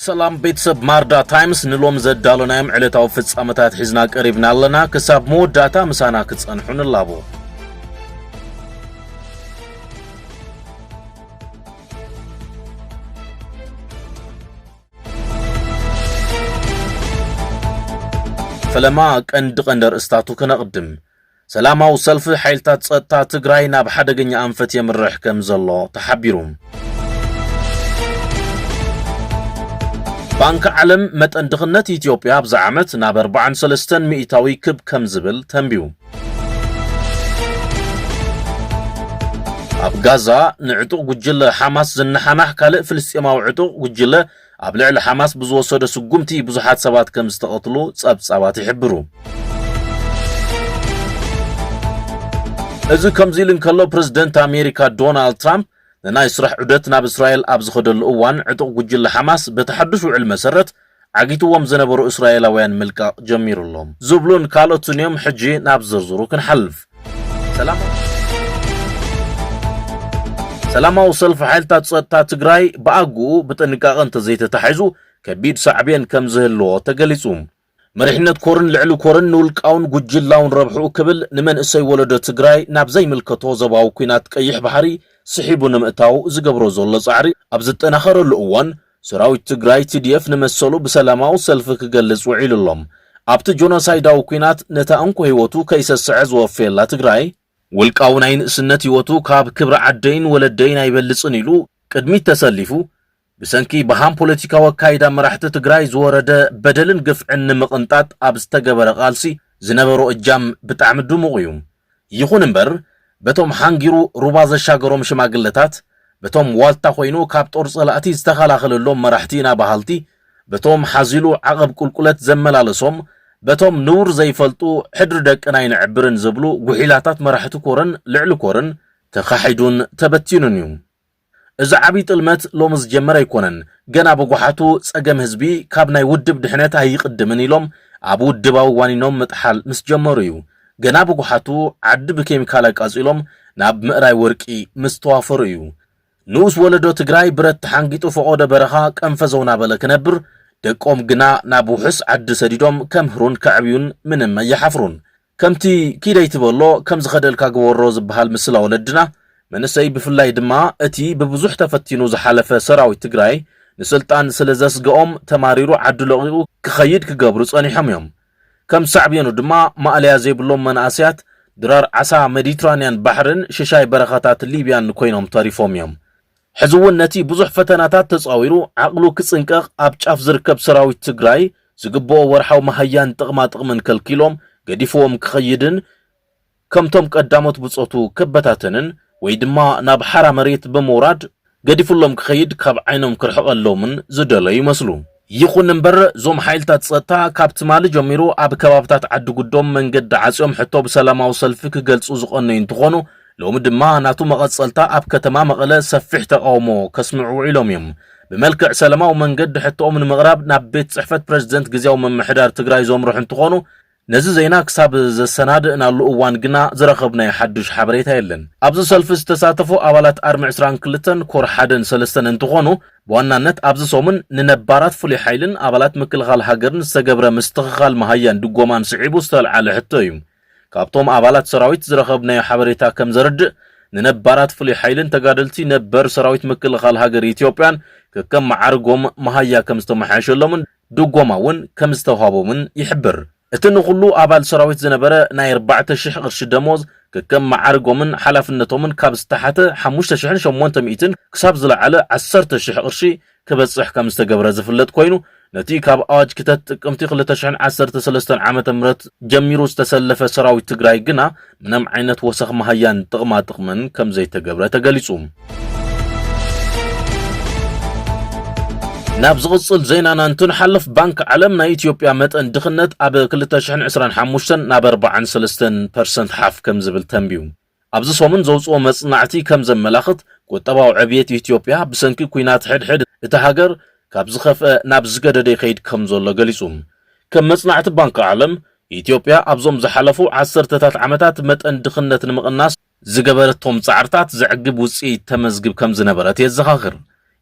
سلام بيتسب ماردا تايمز نلوم زدالونا يم علتاو فصامتات حزنا قريبنا لنا كساب مود داتا مسانا كتصنحون اللابو فلما قند قندر استاتو كنقدم سلاماو سلف حيلتات صتا تግራይ ናብ ሓደገኛ አንፈት የምርሕ ከም ዘሎ ተሓቢሩም ባንክ ዓለም መጠን ድኽነት ኢትዮጵያ ኣብዛ ዓመት ናብ 43 ሚእታዊ ክብ ከም ዝብል ተንቢዩ ኣብ ጋዛ ንዕጡቕ ጉጅለ ሓማስ ዝነሓናሕ ካልእ ፍልስጤማዊ ዕጡቕ ጉጅለ ኣብ ልዕሊ ሓማስ ብዝወሰደ ስጉምቲ ብዙሓት ሰባት ከም ዝተቐትሉ ጸብጻባት ይሕብሩ እዚ ከምዚልን ከሎ ፕሬዝደንት ኣሜሪካ ዶናልድ ትራምፕ ናይ ስራሕ ዑደት ናብ እስራኤል ኣብ ዝኸደሉ እዋን ዕጡቕ ጉጅለ ሓማስ በተሐድሽ ውዕል መሰረት ዓጊትዎም ዝነበሩ እስራኤላውያን ምልቃቕ ጀሚሩሎም ዝብሉን ካልኦትን እዮም ሕጂ ናብ ዝርዝሩ ክንሓልፍ ሰላማዊ ሰልፊ ሓይልታት ጸጥታ ትግራይ ብኣግኡ ብጥንቃቐ እንተዘይተታሒዙ ከቢድ ሳዕብየን ከም ዝህልዎ ተገሊጹ مرحنة كورن لعلو كورن نولقاون ጉጅላውን ረብሑ ክብል ንመንእሰይ ወለዶ ትግራይ ናብ ዘይምልከቶ ዘባው ኩናት ቀይሕ ባሕሪ ስሒቡ ንምእታው ዝገብሮ ዘሎ ጻዕሪ ኣብ ዝጠናኸረሉ እዋን ሰራዊት ትግራይ TDF ንመሰሉ ብሰላማዊ ሰልፊ ክገልጽ ውዒሉሎም ኣብቲ ጆኖሳይዳዊ ኩናት ነታ እንኩ ህይወቱ ከይሰስዕ ዝወፈየላ ትግራይ ውልቃው ናይ ንእስነት ህይወቱ ካብ ክብሪ ዓደይን ወለደይን ኣይበልጽን ኢሉ ቅድሚት ተሰሊፉ بسنكي بهام بوليتيكا وكايدا مراحت تግራይ زورده بدلن ግፍዕን ንምቕንጣጥ ኣብ ዝተገበረ ቃልሲ ዝነበሩ እጃም ብጣዕሚ ድሙቕ እዩ ይኹን እምበር በቶም ሓንጊሩ ሩባ ዘሻገሮም ሽማግለታት በቶም ዋልታ ኮይኑ ካብ ጦር ጸላእቲ ዝተኸላኸለሎም መራሕቲና ባህልቲ በቶም ሓዚሉ ዓቐብ ቁልቁለት ዘመላለሶም በቶም ኑር ዘይፈልጡ ሕድር ደቅና ይንዕብርን ዝብሉ ጉሒላታት መራሕቲ ኮረን ልዕሊ ኮረን ተኻሒዱን ተበቲኑን እዩ إذا عبيت المت لومز جمرة يكونن جنا بجوحاتو سجم هزبي كابنا يودب دحنتها يقدمني لهم أبو الدباو وانينهم متحل مسجمريو جنا بجوحاتو عد بكيميكالك أزيلهم ناب مقراي وركي مستوافريو نوس ولدو تجراي برت حنجيتو فقودة برها كم فزونا بلك نبر دقوم جنا نابو حس عد سديدهم كم هرون كعبيون من ما يحفرون كم تي كيدا يتبولو كم زخدل كاغور روز بهال مسلا ولدنا من السيب في الله دما اتي ببزوح تفتينو زحالفة سراوي تقراي نسلطان سلزاس قوم تماريرو عدلوغيو كخيد كقبرو صاني حميهم كم صعبينو دما ما عليها زي بلوم من آسيات درار عسا مديترانيان بحرن ششاي برخاتات ليبيان كوينهم طريفهم يوم حزوون نتي بزوح فتناتات تصاويرو عقلو كسنكاق ابجاف زركب سراوي تقراي زقبو ورحاو مهيان تقمات من كالكيلوم قديفوهم كخيدن كم توم قداموت بصوتو كبتاتنن ويدما ناب حرا مريت بموراد قديفلهم كخيد كاب عينهم كرحق اللومن زدلا يمسلو يخون نمبر زوم حيلتات صتا كابت مالي جميرو اب كبابتات عدو قدوم من قد عاسيوم حتو بسلامة وسلفك قلصو زقنين تخونو لوم دما ناتو مغد صلتا اب كتما مغلا سفح تقاومو كسمعو علوميم بملكع سلامة ومن قد حتو من مغرب ناب بيت صحفة بريزدنت قزيو من محدار تقراي زوم روح انتخونو نزي زينا كساب السناد ان اللؤوان قنا زرخبنا يحدش حبريتها يلن ابزو سلفز تساتفو اوالات ارمع عسران كلتن كور حدن سلستن انتخونو بوانا نت ابزو سومن ننبارات فولي حيلن اوالات مكل غال حقرن استقبر مستغخال مهيان دوغومان سعيبو استلعالي حتويم كابتوم اوالات سراويت زرخبنا يحبريتها كم زرد ننبارات فولي حيلن تقادلتي نبر سراويت مكل غال حقر إثيوبيان ككم معارقوم مهيا كم استمحاشلومن دوغوماون كم استوهابومن يحبر اتنو كلو ابال سراويت زنبره ناير 4000 قرش دموز ككم معارقومن حلفنتومن كابستحته 5800 كساب زلعله 10000 قرش كبصح كم استقبره زفلت كوينو نتي كاب اواج كتت قمتي 2013 عام مرت جميرو استسلف سراويت تግራይ ግና ምንም ዓይነት ወሰኽ መሃያን ጥቅማ ጥቅምን ከም ዘይተገብረ ተገሊጹም ناب زغصل زينا نانتون حلف بانك علمنا إثيوبيا متن دخنت أب 2025 ناب 43% حاف كم زبل تنبيوم أبز صومن زوز ومصنعتي كم زملاخت قطباو عبيت إثيوبيا بسنكي كوينات حد اتهاجر كابز خف ناب زقدد يخيد كم زولا قليسوم كم مصنعت بانك علم إثيوبيا أبزوم زحلفو 10 عامات متن دخنت المقناس زقبرتهم صعرتات زعقب وصي تمزقب كم زنبرات يزخاخر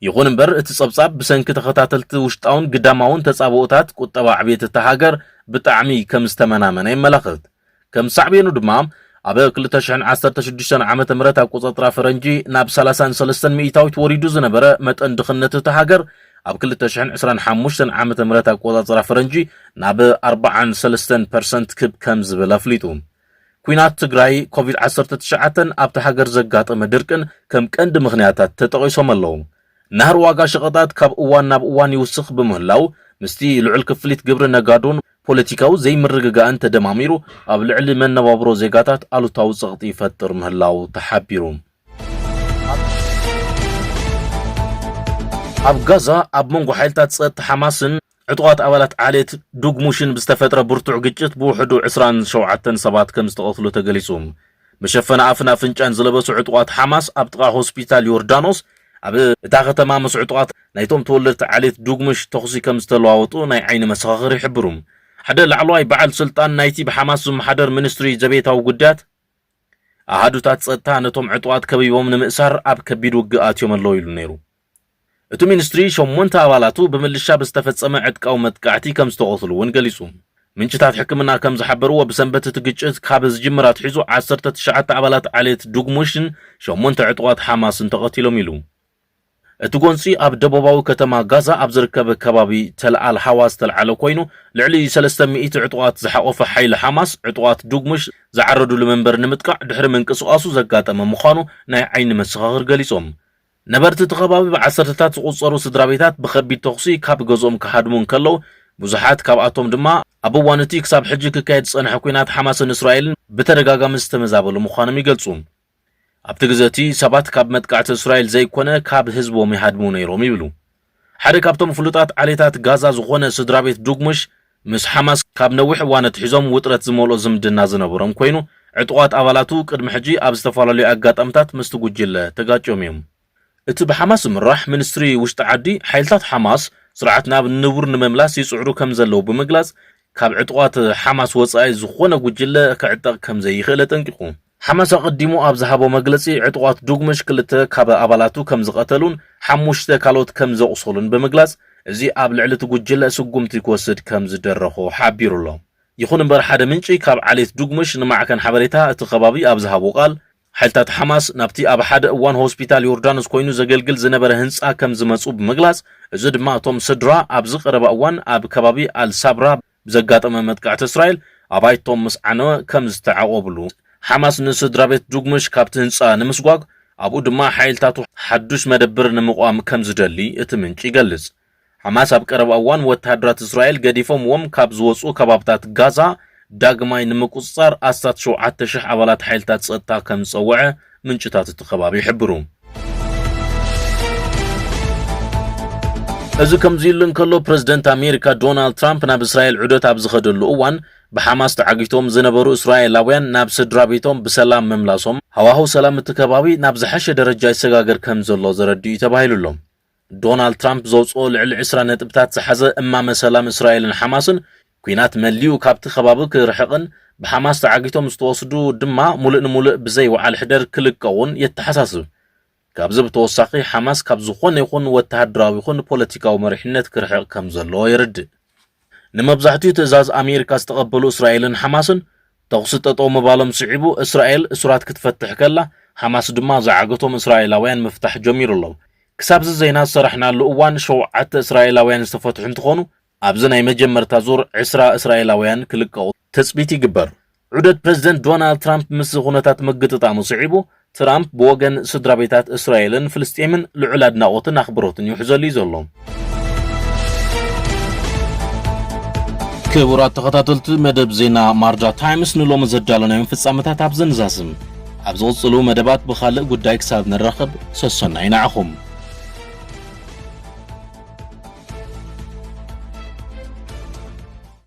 ይኹን እምበር እቲ ጸብጻብ ብሰንኪ ተኸታተልቲ ውሽጣውን ግዳማውን ተጻብኦታት ቁጠባ ዕብየት እታ ሃገር ብጣዕሚ ከም ዝተመናመነ ይመላኽት። ከም ሳዕቤኑ ድማ ኣብ 2016 ዓመተ ምህረት ኣቆጻጽራ ፈረንጂ ናብ 33 ሚእታዊት ወሪዱ ዝነበረ መጠን ድኽነት እታ ሃገር ኣብ 2025 ዓመተ ምህረት ኣቆጻጽራ ፈረንጂ ናብ 43% ክብ ከም ዝበለ ኣፍሊጡ። ኩናት ትግራይ ኮቪድ-19 ኣብቲ ሃገር ዘጋጠመ ድርቅን ከም ቀንዲ ምኽንያታት ተጠቒሶም ኣለዉ። ናህር ዋጋ ሸቐጣት ካብ እዋን ናብ እዋን ይውስኽ ብምህላው ምስቲ ልዑል ክፍሊት ግብሪ ነጋዶን ፖለቲካዊ ዘይምርግጋእን ተደማሚሩ ኣብ ልዕሊ መነባብሮ ዜጋታት ኣሉታዊ ጸቕጢ ይፈጥር ምህላው ተሓቢሩ። ኣብ ጋዛ ኣብ መንጎ ሓይልታት ጸጥታ ሓማስን ዕጡቓት ኣባላት ዓሌት ዱግሙሽን ብዝተፈጥረ ብርቱዕ ግጭት ብውሕዱ 27 ሰባት ከም ዝተቐትሉ ተገሊጹ። መሸፈኒ ኣፍን ኣፍንጫን ዝለበሱ ዕጡቓት ሓማስ ኣብ ጥቓ ሆስፒታል ዮርዳኖስ ኣብ እታ ከተማ ምስ ዕጡቓት ናይቶም ተወለድቲ ዓሌት ዱግሙሽ ተኽሲ ከም ዝተለዋወጡ ናይ ዓይኒ መሰኻኽር ይሕብሩ። ሓደ ላዕለዋይ በዓል ስልጣን ናይቲ ብሓማስ ዝመሓደር ሚኒስትሪ ዘቤታዊ ጉዳያት ኣሃዱታት ጸጥታ ነቶም ዕጡቓት ከቢቦም ንምእሳር ኣብ ከቢድ ውግእ ኣትዮም ኣለዉ ኢሉ ነይሩ። እቲ ሚኒስትሪ 8 ኣባላቱ ብምልሻ ብዝተፈጸመ ዕጥቃዊ መጥቃዕቲ ከም ዝተቐትሉ እውን ገሊጹ። ምንጭታት ሕክምና ከም ዝሓበርዎ ብሰንበት እቲ ግጭት ካብ ዝጅምር ኣትሒዙ 19 ኣባላት ዓሌት ዱግሙሽን 8 ዕጡቓት ሓማስን ተቐቲሎም ኢሉ። እቲ ጎንፂ ኣብ ደቡባዊ ከተማ ጋዛ ኣብ ዝርከበ ከባቢ ተልዓል ሓዋስ ዝተልዓለ ኮይኑ ልዕሊ 300 ዕጡቓት ዝሓቖፈ ሓይሊ ሓማስ ዕጡቓት ዱግሙሽ ዝዓረዱሉ መንበር ንምጥቃዕ ድሕሪ ምንቅስቓሱ ዘጋጠመ ምዃኑ ናይ ዓይኒ መሰኻኽር ገሊጾም። ነበርቲ እቲ ከባቢ ብዓሰርተታት ዝቝጸሩ ስድራ ቤታት ብኸቢድ ተኽሲ ካብ ገዝኦም ክሃድሙ እንከለዉ ብዙሓት ካብኣቶም ድማ ኣብ እዋን እቲ ክሳብ ሕጂ ክካየድ ዝጸንሐ ኩናት ሓማስን እስራኤልን ብተደጋጋሚ ዝተመዛበሉ ምዃኖም ይገልጹ። ኣብቲ ግዜ እቲ ሰባት ካብ መጥቃዕቲ እስራኤል ዘይኮነ ካብ ህዝቦም ይሃድሙ ነይሮም ይብሉ። ሓደ ካብቶም ፍሉጣት ዓሌታት ጋዛ ዝኾነ ስድራ ቤት ዱግሙሽ ምስ ሓማስ ካብ ነዊሕ እዋን ኣትሒዞም ውጥረት ዝመልኦ ዝምድና ዝነበሮም ኮይኑ ዕጡቓት ኣባላቱ ቅድሚ ሕጂ ኣብ ዝተፈላለዩ ኣጋጣሚታት ምስቲ ጉጅለ ተጋጭዮም እዮም። እቲ ብሓማስ ዝምራሕ ሚኒስትሪ ውሽጢ ዓዲ ሓይልታት ሓማስ ስርዓት ናብ ንቡር ንምምላስ ይጽዕሩ ከም ዘለዉ ብምግላጽ ካብ ዕጡቓት ሓማስ ወጻኢ ዝኾነ ጉጅለ ክዕጠቕ ከም ዘይኽእል ጠንቂቑ። ሓማስ ኣቐዲሙ ኣብ ዝሃቦ መግለጺ ዕጡቓት ዱግሙሽ 2 ካብ ኣባላቱ ከም ዝቐተሉን 5 ካልኦት ከም ዘቑሰሉን ብምግላጽ እዚ ኣብ ልዕሊ እቲ ጉጅለ ስጉምቲ ክወስድ ከም ዝደረኾ ሓቢሩ ኣሎ። ይኹን እምበር ሓደ ምንጪ ካብ ዓሌት ዱግሙሽ ንማዕከን ሓበሬታ እቲ ከባቢ ኣብ ዝሃቦ ቃል ሓይልታት ሓማስ ናብቲ ኣብ ሓደ እዋን ሆስፒታል ዮርዳኖስ ኮይኑ ዘገልግል ዝነበረ ህንፃ ከም ዝመፁ ብምግላጽ እዚ ድማ እቶም ስድራ ኣብ ዝቐረበ እዋን ኣብ ከባቢ ኣልሳብራ ብዘጋጠመ መጥቃዕቲ እስራኤል ኣባይቶም ምስ ዓነወ ከም ዝተዓቆብሉ ሓማስ ንስድራ ቤት ዱግሙሽ ካብቲ ህንፃ ንምስጓግ ኣብኡ ድማ ሓይልታቱ ሓዱሽ መደብር ንምቋም ከም ዝደሊ እቲ ምንጪ ይገልጽ። ሓማስ ኣብ ቀረበ እዋን ወተሃደራት እስራኤል ገዲፎምዎም ካብ ዝወፁ ከባብታት ጋዛ ዳግማይ ንምቁፅጻር 7,000 ኣባላት ሓይልታት ጸጥታ ከም ዝጸውዐ ምንጭታት እቲ ከባቢ ይሕብሩ። እዚ ከምዚ ኢሉ እንከሎ ፕረዚደንት ኣሜሪካ ዶናልድ ትራምፕ ናብ እስራኤል ዑደት ኣብ ዝኸደሉ እዋን ብሓማስ ተዓጊቶም ዝነበሩ እስራኤላውያን ናብ ስድራ ቤቶም ብሰላም መምላሶም ሃዋህው ሰላም እቲ ከባቢ ናብ ዝሓሸ ደረጃ ይሰጋገር ከም ዘሎ ዘረድዩ ተባሂሉሎም። ዶናልድ ትራምፕ ዘውፅኦ ልዕሊ 20 ነጥብታት ዝሓዘ እማመ ሰላም እስራኤልን ሓማስን ኩናት መሊኡ ካብቲ ከባቢ ክርሕቕን ብሓማስ ተዓጊቶም ዝተወስዱ ድማ ሙሉእ ንሙሉእ ብዘይ ወዓል ሕደር ክልቀውን የተሓሳስብ። ካብዚ ብተወሳኺ ሓማስ ካብ ዝኾነ ይኹን ወተሃደራዊ ይኹን ፖለቲካዊ መሪሕነት ክርሕቕ ከም ዘለዎ የርድእ። ንመብዛሕትኡ ትእዛዝ ኣሜሪካ ዝተቐበሉ እስራኤልን ሓማስን ተኹሲ ጠጠው ምባሎም ስዒቡ እስራኤል እሱራት ክትፈትሕ ከላ ሓማስ ድማ ዝዓገቶም እስራኤላውያን ምፍታሕ ጀሚሩ ኣሎ። ክሳብዚ ዜና ዝሰራሕናሉ እዋን 7 እስራኤላውያን ዝተፈትሑ እንትኾኑ ኣብዚ ናይ መጀመርታ ዙር 20 እስራኤላውያን ክልቀቑ ተፅቢት ይግበር። ዑደት ፕረዚደንት ዶናልድ ትራምፕ ምስ ኩነታት ምግጥጣሙ ስዒቡ ትራምፕ ብወገን ስድራ ቤታት እስራኤልን ፍልስጤምን ልዑል ኣድናቆትን ኣኽብሮትን ይውሕዘሉ እዩ ዘሎ። ክቡራት ተኸታተልቲ መደብ ዜና ማርጃ ታይምስ ንሎሚ ዘዳለናዮም ፍጻመታት ኣብ ዝንዛስም ኣብ ዝቕፅሉ መደባት ብኻልእ ጉዳይ ክሳብ ንረኸብ ሰሰና ይናዓኹም።